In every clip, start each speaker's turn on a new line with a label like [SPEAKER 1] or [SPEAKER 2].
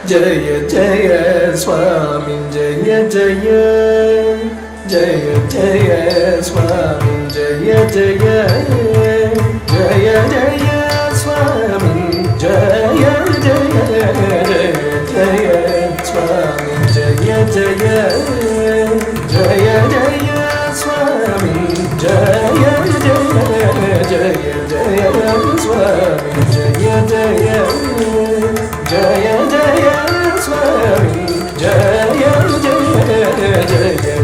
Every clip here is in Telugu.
[SPEAKER 1] జయ జయ స్వామి జయ జయ జయ జయ స్వామి జయ జయ జయ జయ స్వామి జయ జయ జయ స్వామి జయ జయ జయ జయ స్వామి జయ జయ జయ జయ స్వామి జయ జయ జయ జయ స్వామి జయ జయ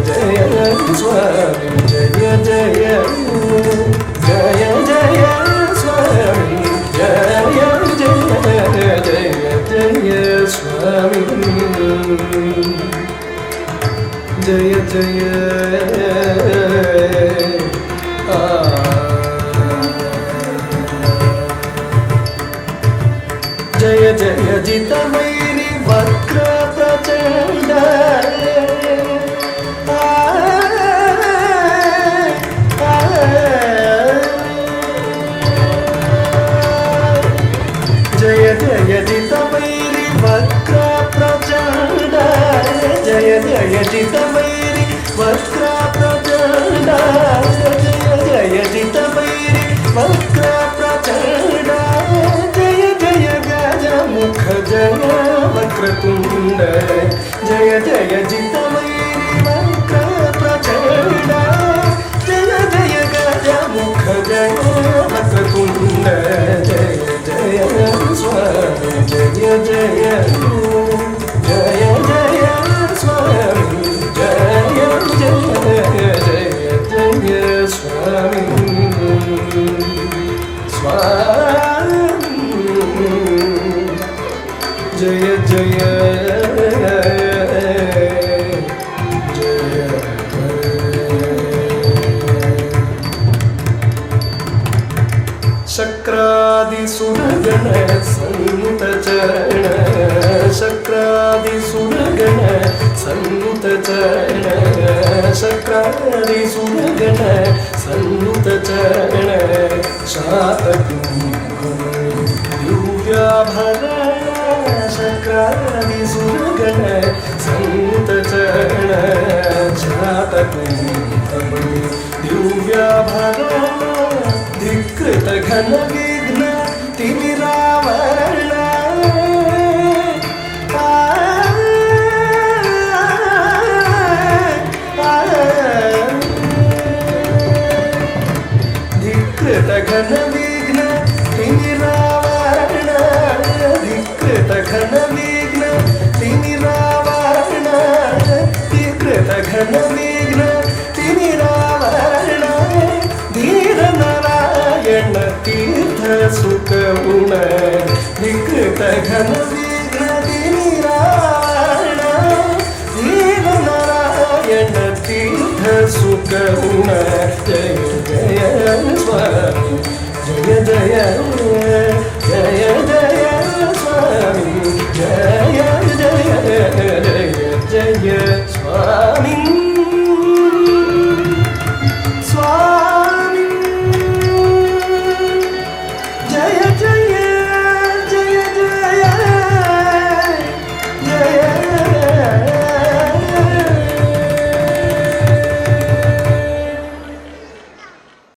[SPEAKER 1] జయ జయ స్వామి జయ జయ జయ జయ స్వామి జయ జయ జయ జయ స్వామి జయ జయ జయ జయ జితమైరి వక్ర ప్రచండ జయ జయ జితమైరి వక్ర ప్రచండ జయ జయ జితమైరి వక్ర ప్రచండ జయ జయ జితమైరి వక్ర ప్రచండ జయ జయ గజముఖ జయ వక్రతుండ జయ జయ జితమైరి వక్ర ప్రచండ జయ జయ గజముఖ జయ వక్రతుండ జయ జయ స్వామి జయ జయ జయ జయ స్వామి జయ జయ జయ జయ స్వామి స్వామి జయ జయ శక్రాదిసురగణ సన్నుత చరణ శక్రాదిసురగణ సన్నుత చరణ శక్రాదిసురగణ సన్నుత చరణ దివ్యాభరణ శక్రాదిసురగణ సన్నుత చరణ దివ్యాభరణ ధికృత ఘన విఘ్న తిమిరావరణ ధికృత ఘన విఘ్న తిమిరావరణ ధికృత ఘన విఘ్న తిమిరావరణ ధికృత ఘన విఘ్న తిమిరావరణ ధీర నారాయణ తీర్థ సుఖగుణ వికృత ఘన విఘ్న తిమిరావరణ ధీర నారాయణ తీర్థ సుఖగుణ జయ జయ స్వామి జయ జయ